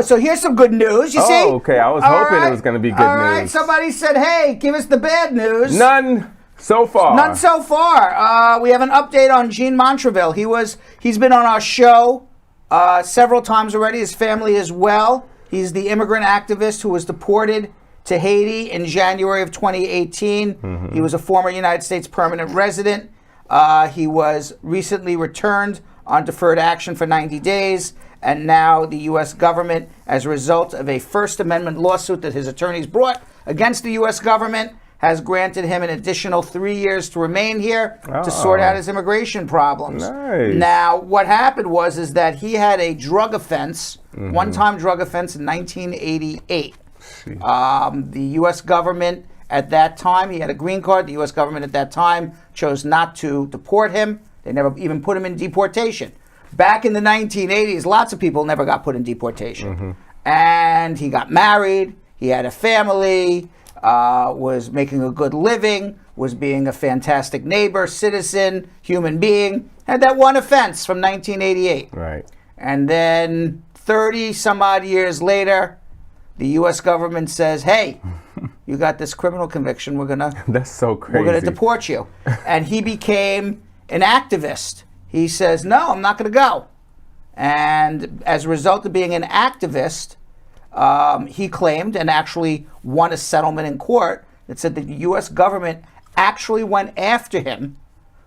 So here's some good news. You see? Oh, okay. I was hoping it was going to be good All news. right. Somebody said, "Hey, give us the bad news." None so far. None so far. We have an update on Gene Montrevil. He's been on our show several times already. His family as well. He's the immigrant activist who was deported to Haiti in January of 2018. Mm-hmm. He was a former United States permanent resident. He was recently returned on deferred action for 90 days. And now the U.S. government, as a result of a First Amendment lawsuit that his attorneys brought against the U.S. government, has granted him an additional 3 years to remain here to sort out his immigration problems. Nice. Now, what happened is that he had a drug offense, one-time drug offense in 1988. The U.S. government at that time, he had a green card. The U.S. government at that time chose not to deport him. They never even put him in deportation. Back in the 1980s, lots of people never got put in deportation. And he got married. He had a family. Was making a good living, was being a fantastic neighbor, citizen, human being, had that one offense from 1988. Right. And then 30 some odd years later, the U.S. government says, "Hey, you got this criminal conviction. That's so crazy. We're going to deport you." And he became an activist. He says, "No, I'm not going to go." And as a result of being an activist, he claimed and actually won a settlement in court that said that the U.S. government actually went after him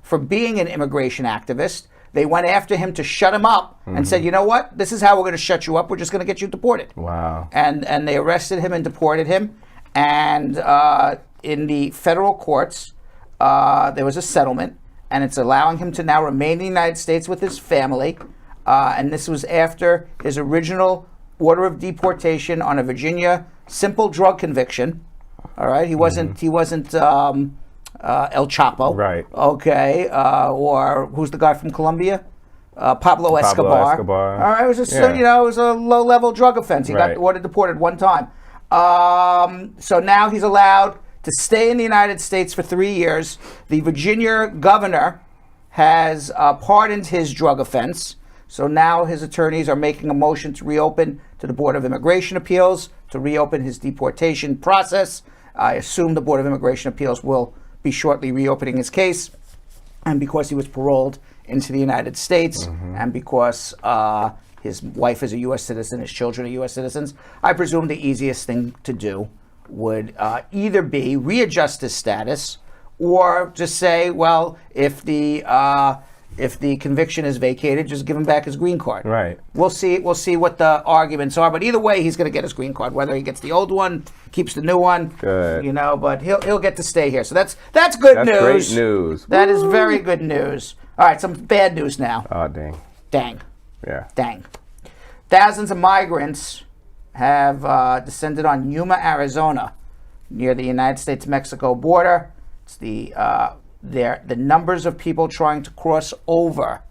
for being an immigration activist. They went after him to shut him up and said, "You know what? This is how we're going to shut you up. We're just going to get you deported." Wow. And they arrested him and deported him. And in the federal courts, there was a settlement, and it's allowing him to now remain in the United States with his family. And this was after his original order of deportation on a Virginia simple drug conviction. All right, he wasn't El Chapo. Right. Okay. Or who's the guy from Colombia? Pablo Escobar. All right. It was just it was a low-level drug offense. He got ordered deported one time. So now he's allowed to stay in the United States for 3 years. The Virginia governor has pardoned his drug offense. So now his attorneys are making a motion to reopen to the Board of Immigration Appeals to reopen his deportation process. I assume the Board of Immigration Appeals will be shortly reopening his case. And because he was paroled into the United States and because his wife is a U.S. citizen, his children are U.S. citizens, I presume the easiest thing to do would either be readjust his status or just say, well, if the conviction is vacated, just give him back his green card. Right. We'll see what the arguments are, but either way, he's going to get his green card. Whether he gets the old one, keeps the new one, good. But he'll get to stay here. So that's good news. That's great news. That is very good news. All right, some bad news now. Oh, dang. Yeah. Dang. Thousands of migrants have descended on Yuma, Arizona, near the United States-Mexico border. It's the numbers of people trying to cross over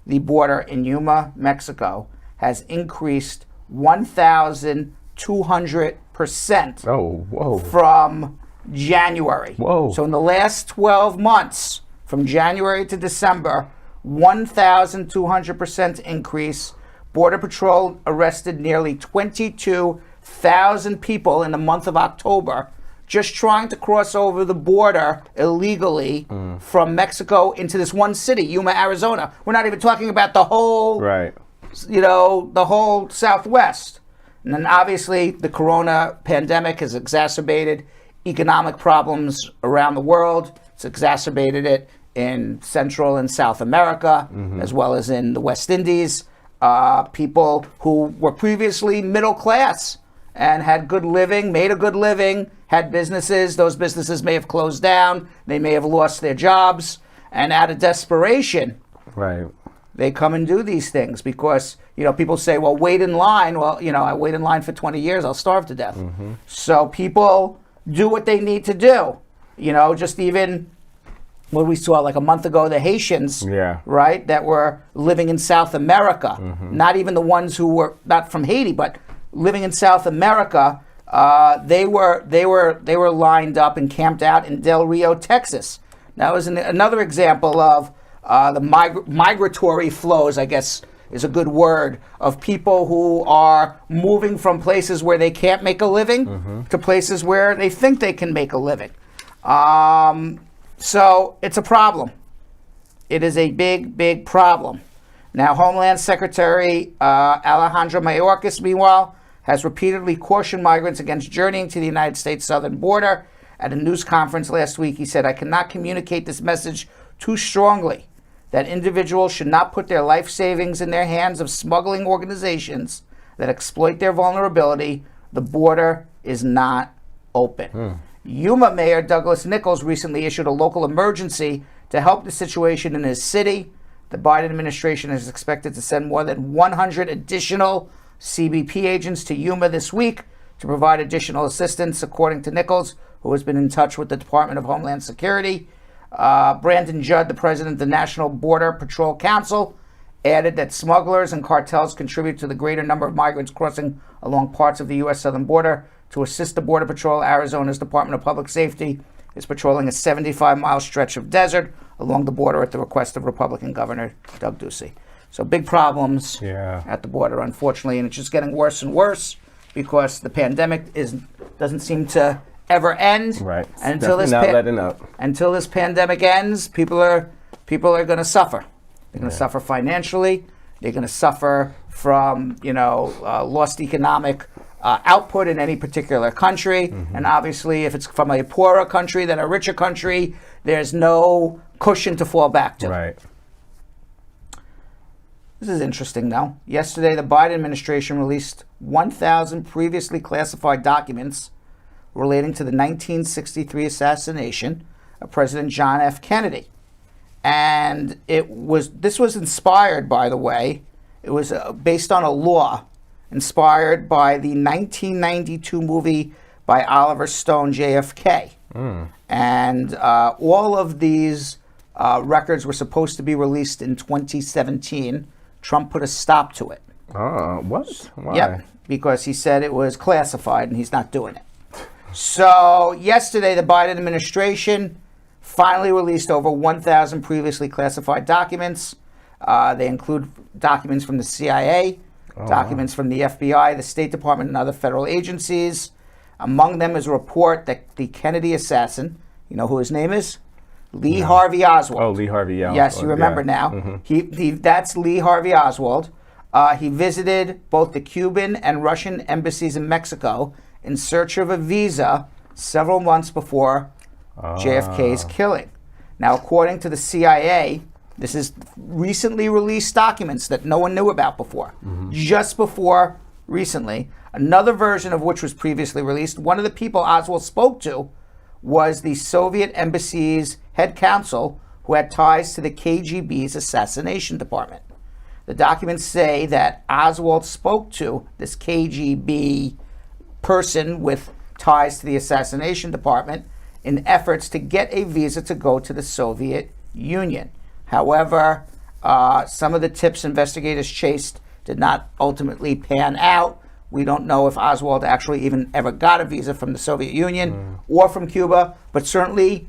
the border in Yuma, Mexico, has increased 1,200%. Oh, whoa. From January. Whoa. So in the last 12 months, from January to December, 1,200% increase. Border Patrol arrested nearly 22,000 people in the month of October just trying to cross over the border illegally from Mexico into this one city, Yuma, Arizona. We're not even talking about the whole, the whole Southwest. And then obviously the corona pandemic has exacerbated economic problems around the world. It's exacerbated it in Central and South America, as well as in the West Indies. People who were previously middle class and had good living, made a good living, had businesses. Those businesses may have closed down. They may have lost their jobs. And out of desperation, they come and do these things because, people say, well, wait in line. Well, I wait in line for 20 years, I'll starve to death. So people do what they need to do. Just even what we saw like a month ago, the Haitians, right, that were living in South America, not even the ones who were not from Haiti, but living in South America, they were lined up and camped out in Del Rio, Texas. That was another example of the migratory flows, I guess is a good word, of people who are moving from places where they can't make a living to places where they think they can make a living. So it's a problem. It is a big, big problem. Now, Homeland Secretary Alejandro Mayorkas, meanwhile, has repeatedly cautioned migrants against journeying to the United States southern border. At a news conference last week, he said, "I cannot communicate this message too strongly, that individuals should not put their life savings in their hands of smuggling organizations that exploit their vulnerability. The border is not open." Yuma Mayor Douglas Nichols recently issued a local emergency to help the situation in his city. The Biden administration is expected to send more than 100 additional CBP agents to Yuma this week to provide additional assistance, according to Nichols, who has been in touch with the Department of Homeland Security. Brandon Judd, the president of the National Border Patrol Council, added that smugglers and cartels contribute to the greater number of migrants crossing along parts of the U.S. southern border. To assist the Border Patrol, Arizona's Department of Public Safety is patrolling a 75-mile stretch of desert along the border at the request of Republican Governor Doug Ducey. So big problems at the border, unfortunately, and it's just getting worse and worse because the pandemic doesn't seem to ever end. Right. And until this pandemic ends, people are going to suffer. They're going to suffer financially. They're going to suffer from lost economic output in any particular country. And obviously, if it's from a poorer country than a richer country, there's no cushion to fall back to. Right. This is interesting, though. Yesterday, the Biden administration released 1,000 previously classified documents relating to the 1963 assassination of President John F. Kennedy. And this was inspired, by the way, it was based on a law inspired by the 1992 movie by Oliver Stone, JFK. And all of these records were supposed to be released in 2017. Trump put a stop to it. What? Why? Yep, because he said it was classified and he's not doing it. So yesterday, the Biden administration finally released over 1,000 previously classified documents. They include documents from the CIA, documents from the FBI, the State Department, and other federal agencies. Among them is a report that the Kennedy assassin, you know who his name is? Lee Harvey Oswald. Oh, Lee Harvey Oswald. Yes, you remember now. That's Lee Harvey Oswald. He visited both the Cuban and Russian embassies in Mexico in search of a visa several months before JFK's killing. Now, according to the CIA, this is recently released documents that no one knew about before. Just before recently, another version of which was previously released, one of the people Oswald spoke to was the Soviet embassy's head counsel who had ties to the KGB's assassination department. The documents say that Oswald spoke to this KGB person with ties to the assassination department in efforts to get a visa to go to the Soviet Union. However, some of the tips investigators chased did not ultimately pan out. We don't know if Oswald actually even ever got a visa from the Soviet Union or from Cuba, but certainly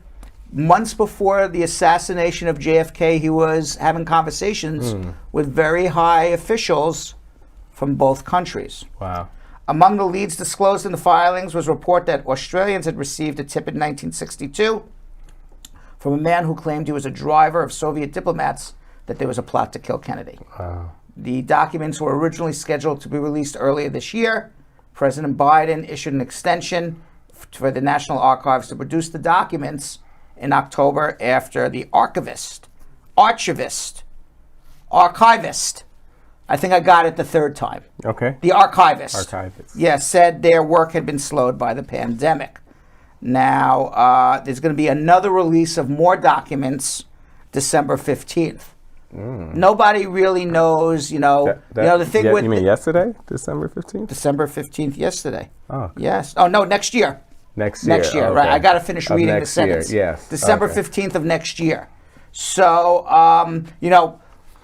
months before the assassination of JFK, he was having conversations with very high officials from both countries. Wow. Among the leads disclosed in the filings was a report that Australians had received a tip in 1962 from a man who claimed he was a driver of Soviet diplomats that there was a plot to kill Kennedy. Wow. The documents were originally scheduled to be released earlier this year. President Biden issued an extension for the National Archives to produce the documents in October after the archivist, I think I got it the third time. Okay. The archivist. Archivist. Yes, said their work had been slowed by the pandemic. Now, there's going to be another release of more documents December 15th. Nobody really knows, the thing with... You mean yesterday? December 15th? December 15th, yesterday. Oh. Yes. Oh, no, next year. Next year, okay. Right. I got to finish reading the sentence. Yes. December 15th of next year. So,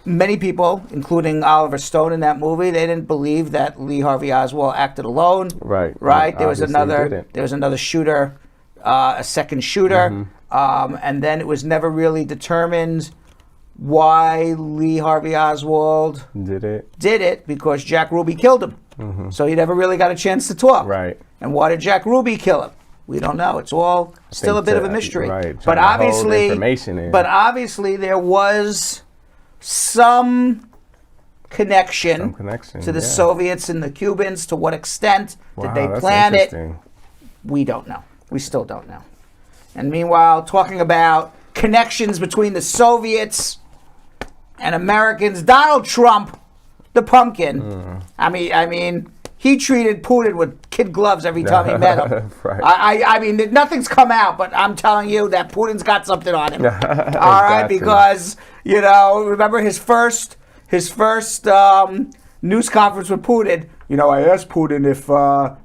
many people, including Oliver Stone in that movie, they didn't believe that Lee Harvey Oswald acted alone. Right. There was another shooter, a second shooter, and then it was never really determined why Lee Harvey Oswald did it because Jack Ruby killed him. Mm-hmm. So he never really got a chance to talk. Right. And why did Jack Ruby kill him? We don't know. It's all still a bit of a mystery. Right. But obviously there was some connection to the Soviets and the Cubans. To what extent did they plan it? We don't know. We still don't know. And meanwhile, talking about connections between the Soviets and Americans, Donald Trump, the pumpkin. I mean, he treated Putin with kid gloves every time he met him. Right. I mean, nothing's come out, but I'm telling you that Putin's got something on him. All right, because remember his first news conference with Putin. I asked Putin if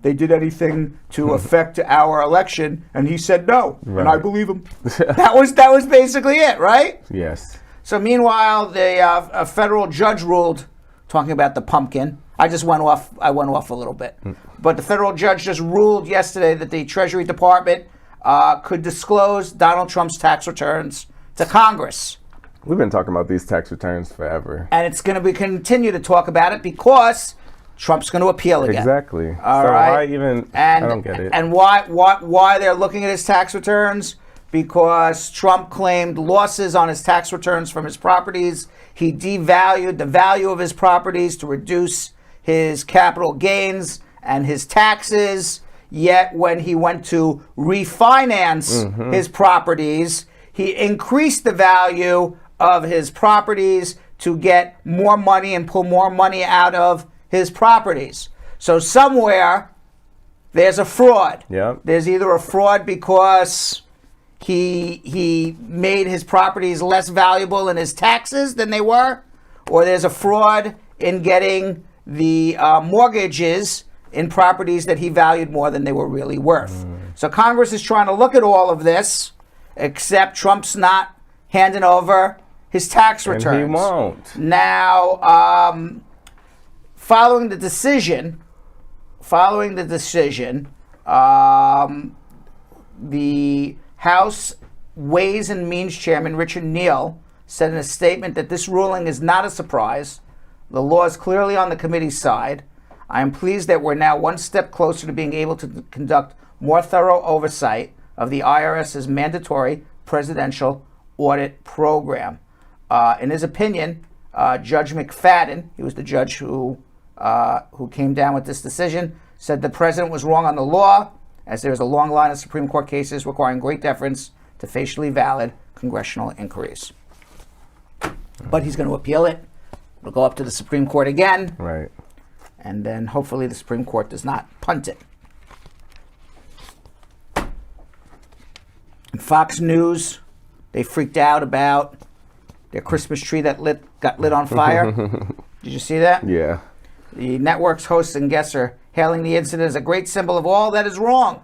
they did anything to affect our election, and he said no, and I believe him. That was basically it, right? Yes. So meanwhile, a federal judge ruled, talking about the pumpkin. I went off a little bit, but the federal judge just ruled yesterday that the Treasury Department could disclose Donald Trump's tax returns to Congress. We've been talking about these tax returns forever, and it's going to continue to talk about it because Trump's going to appeal again. Exactly. All right. I don't get it. And why they're looking at his tax returns? Because Trump claimed losses on his tax returns from his properties. He devalued the value of his properties to reduce his capital gains and his taxes. Yet when he went to refinance his properties, he increased the value of his properties to get more money and pull more money out of his properties. So somewhere there's a fraud. Yep. There's either a fraud because he made his properties less valuable in his taxes than they were, or there's a fraud in getting the mortgages in properties that he valued more than they were really worth. So Congress is trying to look at all of this, except Trump's not handing over his tax returns. And he won't. Now, following the decision, the House Ways and Means Chairman Richard Neal said in a statement that this ruling is not a surprise. The law is clearly on the committee's side. I am pleased that we're now one step closer to being able to conduct more thorough oversight of the IRS's mandatory presidential audit program. In his opinion, Judge McFadden, he was the judge who came down with this decision, said the president was wrong on the law, as there is a long line of Supreme Court cases requiring great deference to facially valid congressional inquiries. But he's going to appeal it. It'll go up to the Supreme Court again. Right. And then hopefully the Supreme Court does not punt it. And Fox News, they freaked out about their Christmas tree that got lit on fire. Did you see that? Yeah. The network's hosts and guests are hailing the incident as a great symbol of all that is wrong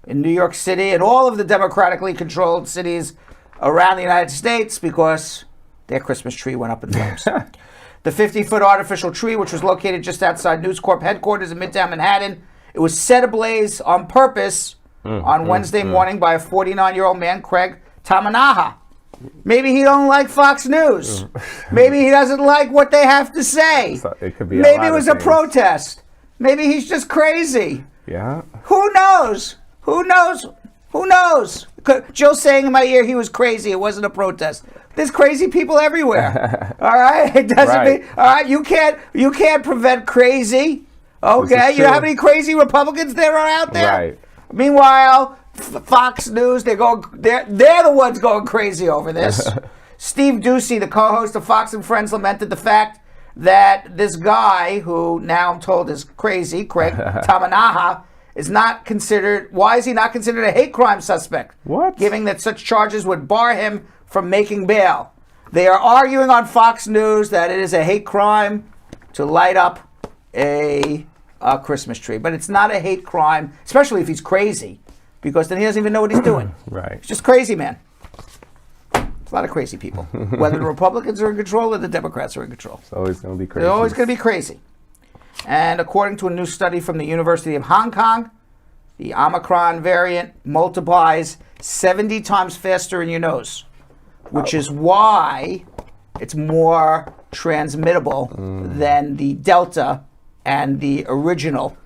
in New York City and all of the democratically controlled cities around the United States because their Christmas tree went up in flames. The 50-foot artificial tree, which was located just outside News Corp headquarters in Midtown Manhattan, it was set ablaze on purpose on Wednesday morning by a 49-year-old man, Craig Tamanaha. Maybe he don't like Fox News. Maybe he doesn't like what they have to say. So it could be Maybe it was a protest. Maybe he's just crazy. Yeah. Who knows? Who knows? Who knows? Joe's saying in my ear he was crazy. It wasn't a protest. There's crazy people everywhere. All right? It doesn't mean, all right, you can't prevent crazy. Okay? You know how many crazy Republicans there are out there? Right. Meanwhile, Fox News, they're the ones going crazy over this. Steve Doocy, the co-host of Fox and Friends, lamented the fact that this guy, who now I'm told is crazy, Craig Tamanaha, is not considered. Why is he not considered a hate crime suspect? What? Given that such charges would bar him from making bail. They are arguing on Fox News that it is a hate crime to light up a Christmas tree, but it's not a hate crime, especially if he's crazy, because then he doesn't even know what he's doing. Right. He's just crazy, man. It's a lot of crazy people. Whether the Republicans are in control or the Democrats are in control. It's always going to be crazy. They're always going to be crazy. And according to a new study from the University of Hong Kong, the Omicron variant multiplies 70 times faster in your nose, which is why it's more transmittable than the Delta and the original,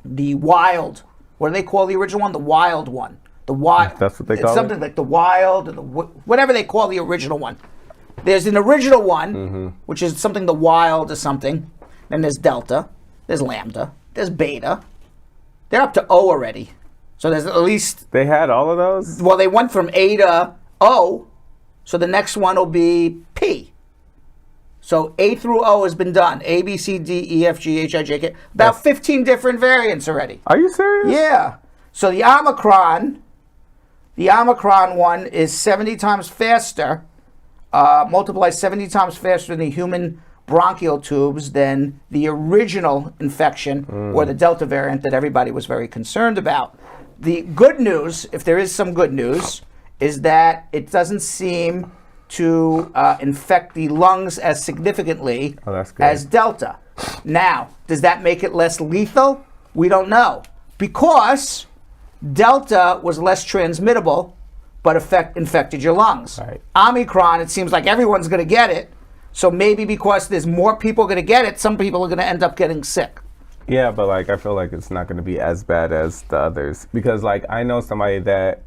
the wild. What do they call the original one? The wild one. The wild. That's what they call it? It's something like the wild, or the whatever they call the original one. There's an original one, which is something the wild or something. Then there's Delta. There's Lambda. There's Beta. They're up to O already. So there's at least... They had all of those? Well, they went from A to O. So the next one will be P. So A through O has been done. A, B, C, D, E, F, G, H, I, J, K. About 15 different variants already. Are you serious? Yeah. So the Omicron one is 70 times faster, multiplies 70 times faster in the human bronchial tubes than the original infection or the Delta variant that everybody was very concerned about. The good news, if there is some good news, is that it doesn't seem to infect the lungs as significantly as Delta. Now, does that make it less lethal? We don't know. Because Delta was less transmittable, but infected your lungs. Right. Omicron, it seems like everyone's going to get it. So maybe because there's more people going to get it, some people are going to end up getting sick. Yeah, but like I feel like it's not going to be as bad as the others. Because like I know somebody that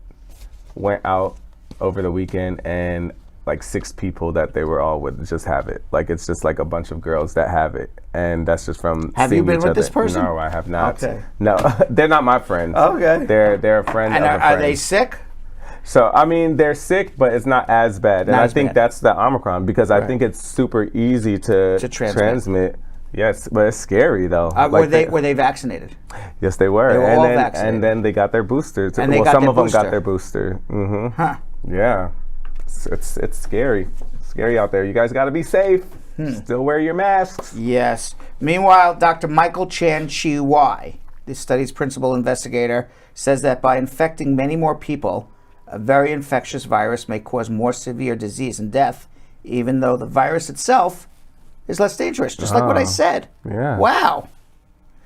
went out over the weekend and like 6 people that they were all with just have it. Like it's just like a bunch of girls that have it. And that's just from Have you been with this person? No, I have not. Okay. No, they're not my friends. Okay. They're a friend And of a friend. are they sick? So, I mean, they're sick, but it's not as bad. And Not I as think bad. that's the Omicron because I think it's super easy to transmit. Yes, but it's scary though. Were they vaccinated? Yes, they were. They were all vaccinated. And then they got their boosters. And Some of them got their booster. Huh. Yeah. It's scary. It's scary out there. You guys got to be safe. Still wear your masks. Yes. Meanwhile, Dr. Michael Chan Chi Wai, this study's principal investigator, says that by infecting many more people, a very infectious virus may cause more severe disease and death, even though the virus itself is less dangerous, just like what I said. Yeah. Wow.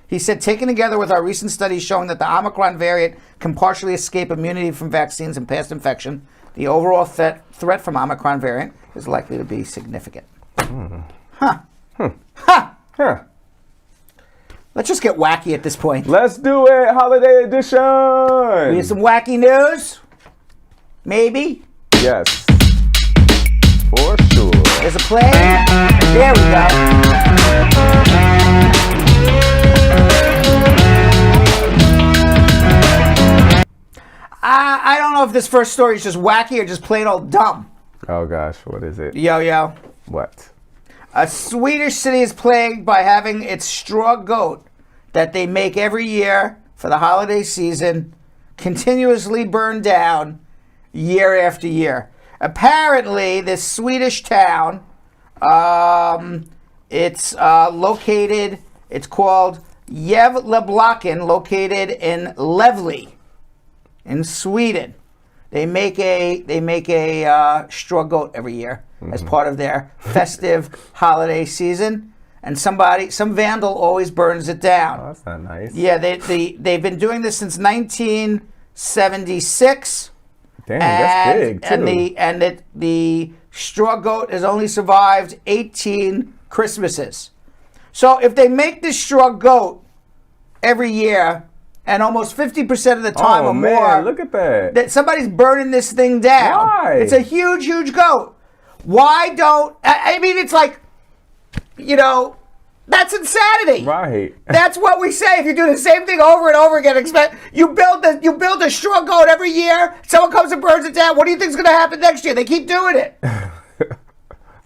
He said, taken together with our recent studies showing that the Omicron variant can partially escape immunity from vaccines and past infection, the overall threat from Omicron variant is likely to be significant. Huh. Let's just get wacky at this point. Let's do it. Holiday edition. We have some wacky news? Maybe? Yes. For sure. There's a play? There we go. I don't know if this first story is just wacky or just plain old dumb. Oh gosh, what is it? Yo. What? A Swedish city is plagued by having its straw goat that they make every year for the holiday season continuously burned down year after year. Apparently, this Swedish town, it's called Gävleblocken, located in Levely, in Sweden. They make a straw goat every year as part of their festive holiday season, and some vandal always burns it down. Oh, that's not nice. Yeah, they've been doing this since 1976. Damn, that's big too. And the straw goat has only survived 18 Christmases. So if they make this straw goat every year, and almost 50% of the time or more, look at that. Somebody's burning this thing down. Why? It's a huge, huge goat. Why don't... I mean, it's like, that's insanity. Right. That's what we say. If you do the same thing over and over again, you build a straw goat every year, someone comes and burns it down. What do you think is going to happen next year? They keep doing it.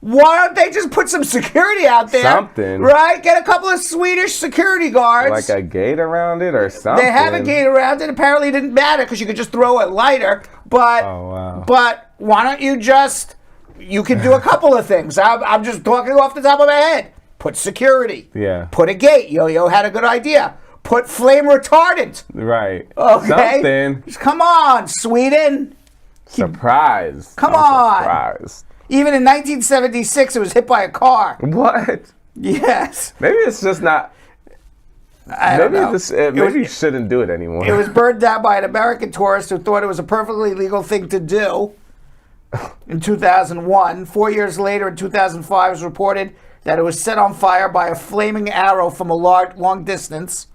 Why don't they just put some security out there? Something. Right? Get a couple of Swedish security guards. Like a gate around it or something. They have a gate around it. Apparently it didn't matter because you could just throw a lighter. But, but why don't you can do a couple of things. I'm just talking off the top of my head. Put security. Yeah. Put a gate. Yo had a good idea. Put flame retardant. Right. Okay. Something. Come on, Sweden. Surprise. Come on. Surprised. Even in 1976, it was hit by a car. What? Yes. Maybe it's just not. I don't know. Maybe you shouldn't do it anymore. It was burned down by an American tourist who thought it was a perfectly legal thing to do. in 2001. 4 years later, in 2005, it was reported that it was set on fire by a flaming arrow from a long distance,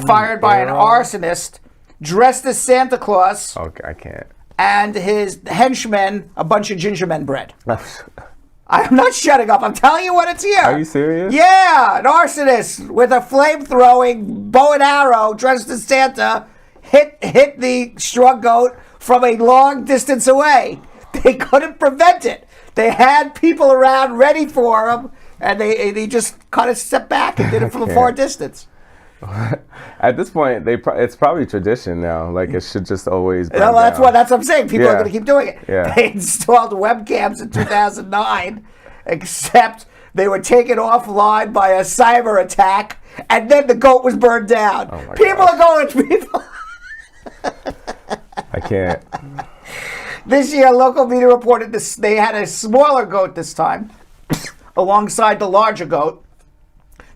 fired by an arsonist dressed as Santa Claus. Okay, I can't. And his henchmen, a bunch of gingermen bread. I'm not shutting up. I'm telling you what it's here. Are you serious? Yeah, an arsonist with a flame-throwing bow and arrow dressed as Santa hit the straw goat from a long distance away. They couldn't prevent it. They had people around ready for him, and they just kind of stepped back and did it from a far distance. At this point, it's probably tradition now. Like, it should just always burn that's down. what I'm saying. People are going to keep doing it. Yeah. They installed webcams in 2009, except they were taken offline by a cyber attack, and then the goat was burned down. Oh my People are going. People. I can't. This year, local media reported they had a smaller goat this time, alongside the larger goat.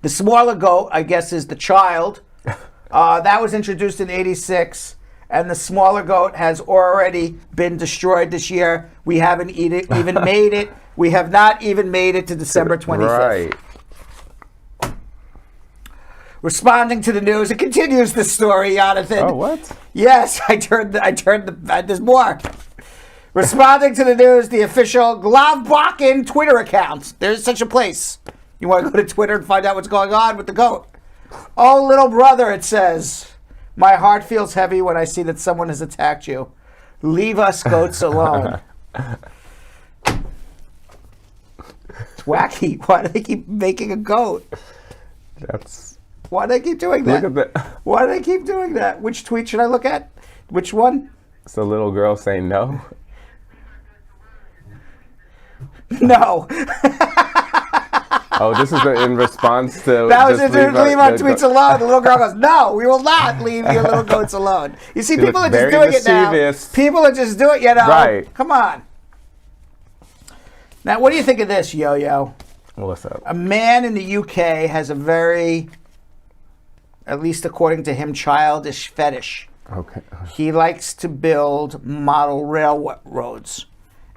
The smaller goat, I guess, is the child. That was introduced in '86, and the smaller goat has already been destroyed this year. We haven't even made it. We have not even made it to December 25th. Right. Responding to the news, it continues the story, Jonathan. Oh, what? Yes, there's more. Responding to the news, the official Glavbakken Twitter account. There's such a place. You want to go to Twitter and find out what's going on with the goat. Oh, little brother, it says, my heart feels heavy when I see that someone has attacked you. Leave us goats alone. It's wacky. Why do they keep making a goat? Why do they keep doing that? Look at that. Why do they keep doing that? Which tweet should I look at? Which one? It's a little girl saying no. No. Oh, this is in response to... That was leave our tweets alone. The little girl goes, no, we will not leave your little goats alone. You see, people are just doing it now. People are just doing it, Right. Come on. Now, what do you think of this, Yo-Yo? What's up? A man in the UK has a very, at least according to him, childish fetish. Okay. He likes to build model railroads.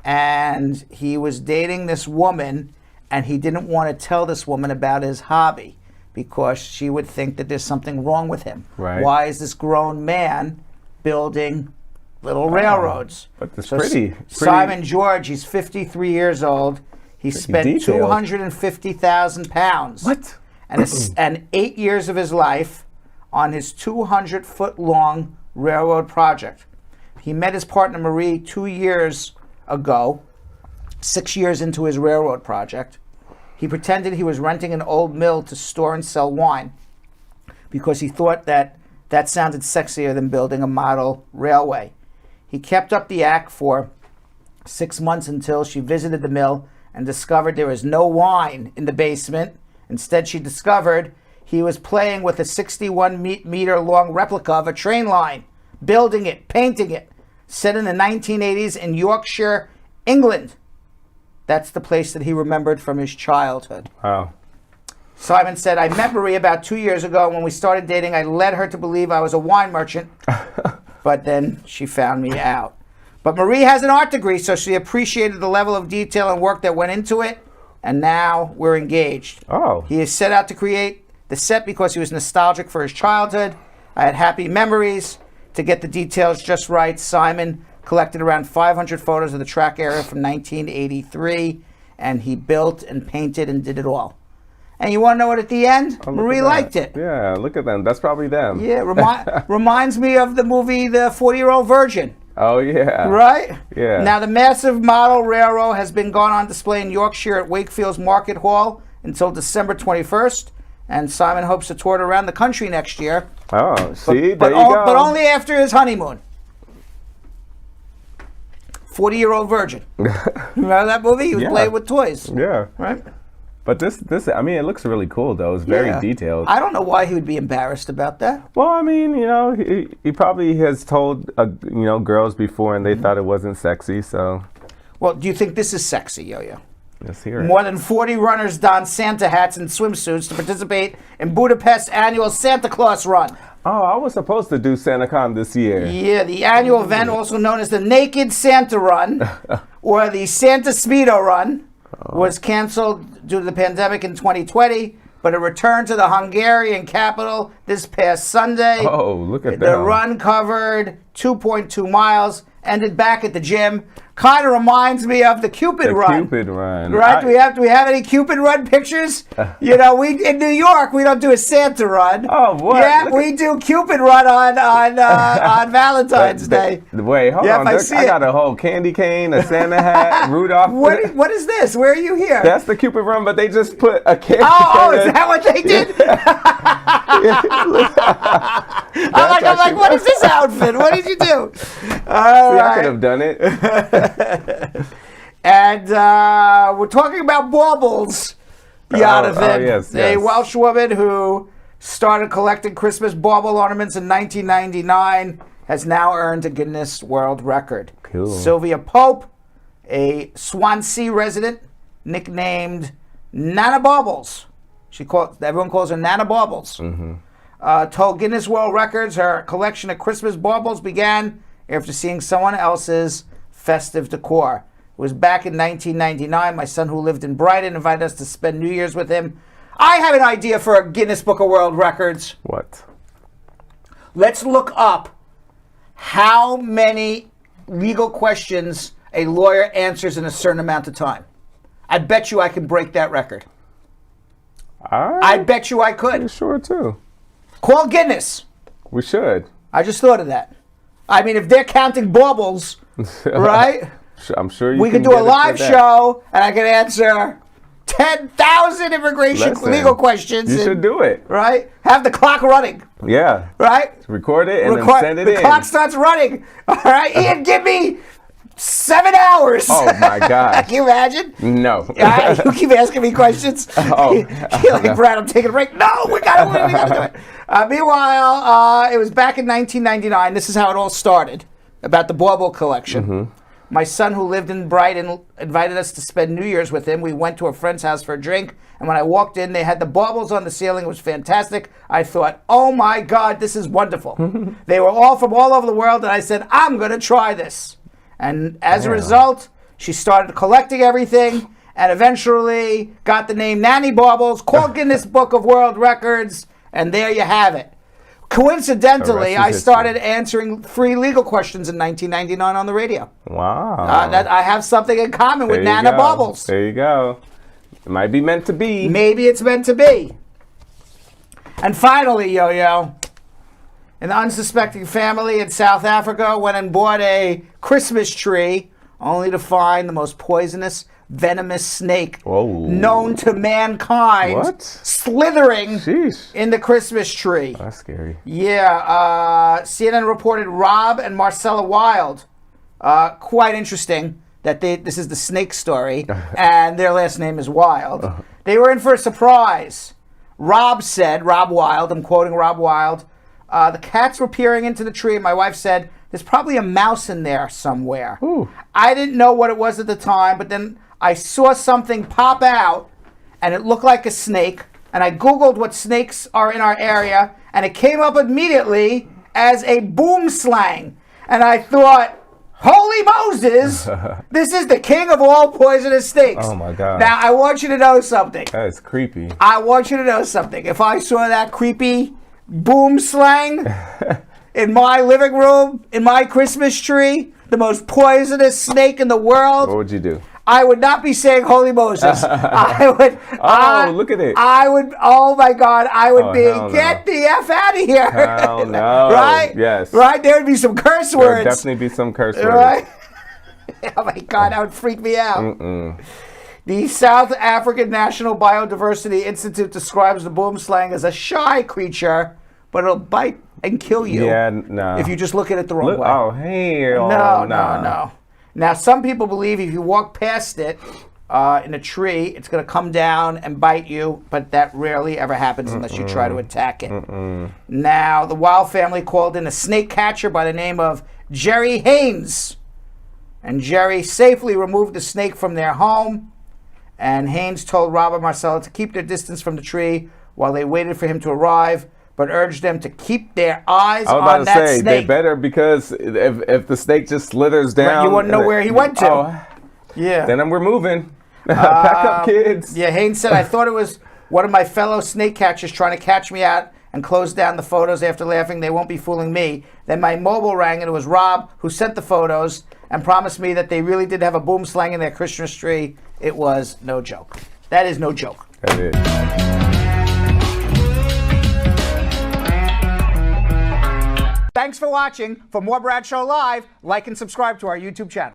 And he was dating this woman, and he didn't want to tell this woman about his hobby because she would think that there's something wrong with him. Right. Why is this grown man building little railroads? But it's pretty. Simon George, he's 53 years old. He spent detailed. £250,000. What? And 8 years of his life on his 200-foot-long railroad project. He met his partner Marie 2 years ago, 6 years into his railroad project. He pretended he was renting an old mill to store and sell wine because he thought that sounded sexier than building a model railway. He kept up the act for 6 months until she visited the mill and discovered there was no wine in the basement. Instead, she discovered he was playing with a 61-meter long replica of a train line, building it, painting it, set in the 1980s in Yorkshire, England. That's the place that he remembered from his childhood. Wow. Simon said, I met Marie about 2 years ago. When we started dating, I led her to believe I was a wine merchant, but then she found me out. But Marie has an art degree, so she appreciated the level of detail and work that went into it, and now we're engaged. Oh. He has set out to create the set because he was nostalgic for his childhood. I had happy memories. To get the details just right, Simon collected around 500 photos of the track area from 1983, and he built and painted and did it all. And you want to know what at the end? Marie liked it. Yeah, look at them. That's probably them. Yeah, reminds me of the movie The 40-Year-Old Virgin. Oh, yeah. Right? Yeah. Now, the massive model railroad has been gone on display in Yorkshire at Wakefield's Market Hall until December 21st, and Simon hopes to tour it around the country next year. Oh, see? There you go. But only after his honeymoon. 40-Year-Old Virgin. Remember that movie? He was playing with toys. Yeah. Right? But this, I mean, it looks really cool, though. It's very detailed. I don't know why he would be embarrassed about that. Well, I mean, you know, he probably has told, girls before, and they thought it wasn't sexy, so. Well, do you think this is sexy, Yo-Yo? Let's hear it. More than 40 runners donned Santa hats and swimsuits to participate in Budapest's annual Santa Claus Run. Oh, I was supposed to do SantaCon this year. Yeah, the annual event, also known as the Naked Santa Run or the Santa Speedo Run, was canceled due to the pandemic in 2020, but it returned to the Hungarian capital this past Sunday. Oh, look at that. The run covered 2.2 miles, ended back at the gym. Kind of reminds me of the Cupid Run. Cupid Run. Right? Do we have any Cupid Run pictures? You know, we in New York, we don't do a Santa Run. Oh, what? Yeah, we do Cupid Run on Valentine's Day. Wait, hold on. I got a whole candy cane, a Santa hat, Rudolph. What is this? Where are you here? That's the Cupid Run, but they just put a candy cane. Oh, is that what they did? I'm like, what is this outfit? What did you do? I could have done it. And we're talking about baubles, Jonathan. Yes. A Welsh woman who started collecting Christmas bauble ornaments in 1999 has now earned a Guinness World Record. Cool. Sylvia Pope, a Swansea resident, nicknamed Nana Baubles. Everyone calls her Nana Baubles. Mm-hmm. Told Guinness World Records her collection of Christmas baubles began after seeing someone else's festive decor. It was back in 1999. My son, who lived in Brighton, invited us to spend New Year's with him. I have an idea for a Guinness Book of World Records. What? Let's look up how many legal questions a lawyer answers in a certain amount of time. I bet you I can break that record. I bet you I could. Sure, too. Call Guinness. We should. I just thought of that. I mean, if they're counting baubles, right? I'm sure we could do a live show, and I could answer 10,000 immigration legal questions. You should do it. Right? Have the clock running. Yeah. Right? Record it and then send it in. The clock starts running. All right? Ian, give me 7 hours. Oh, my God. Can you imagine? No. You keep asking me questions. You're like, Brad, I'm taking a break. No, we got to do it. Meanwhile, it was back in 1999. This is how it all started, about the bauble collection. Mm-hmm. My son, who lived in Brighton, invited us to spend New Year's with him. We went to a friend's house for a drink, and when I walked in, they had the baubles on the ceiling. It was fantastic. I thought, oh my God, this is wonderful. They were all from all over the world, and I said, I'm going to try this. And as a result, she started collecting everything, and eventually got the name Nanny Baubles, called Guinness Book of World Records, and there you have it. Coincidentally, I started answering free legal questions in 1999 on the radio. Wow. That I have something in common with Nana Baubles. There you go. It might be meant to be. Maybe it's meant to be. And finally, Yo-Yo, an unsuspecting family in South Africa went and bought a Christmas tree only to find the most poisonous, venomous snake known to mankind slithering in the Christmas tree. That's scary. Yeah. CNN reported Rob and Marcella Wild. Quite interesting that this is the snake story, and their last name is Wild. They were in for a surprise. Rob Wild, I'm quoting Rob Wild, the cats were peering into the tree, and my wife said, there's probably a mouse in there somewhere. Ooh. I didn't know what it was at the time, but then I saw something pop out, and it looked like a snake, and I Googled what snakes are in our area, and it came up immediately as a boom slang. And I thought, holy Moses, this is the king of all poisonous snakes. Oh, my God. Now, I want you to know something. That is creepy. I want you to know something. If I saw that creepy boom slang in my living room, in my Christmas tree, the most poisonous snake in the world, what would you do? I would not be saying holy Moses. I would. Look at it. I would. Oh my God! I would get the F out of here. Hell no. Right? Yes. Right? There would be some curse words. There would definitely be some curse words. Right? Oh my God! That would freak me out. The South African National Biodiversity Institute describes the boom slang as a shy creature, but it'll bite and kill you. Yeah, no. If you just look at it the wrong way. Oh, hey. No. Now, some people believe if you walk past it in a tree, it's going to come down and bite you, but that rarely ever happens unless you try to attack it. Now, the Wild family called in a snake catcher by the name of Jerry Haynes, and Jerry safely removed the snake from their home, and Haynes told Rob and Marcella to keep their distance from the tree while they waited for him to arrive. but urged them to keep their eyes I was on about to that say, snake. they better, because if the snake just slithers down, Right, you wouldn't know where he went to. Yeah. Then we're moving. Pack up, kids. Yeah, Haynes said, I thought it was one of my fellow snake catchers trying to catch me out and close down the photos after laughing. They won't be fooling me. Then my mobile rang, and it was Rob who sent the photos and promised me that they really did have a boom slang in their Christmas tree. It was no joke. That is no joke. That is. Thanks for watching. For more Bradshaw Live, like and subscribe to our YouTube channel.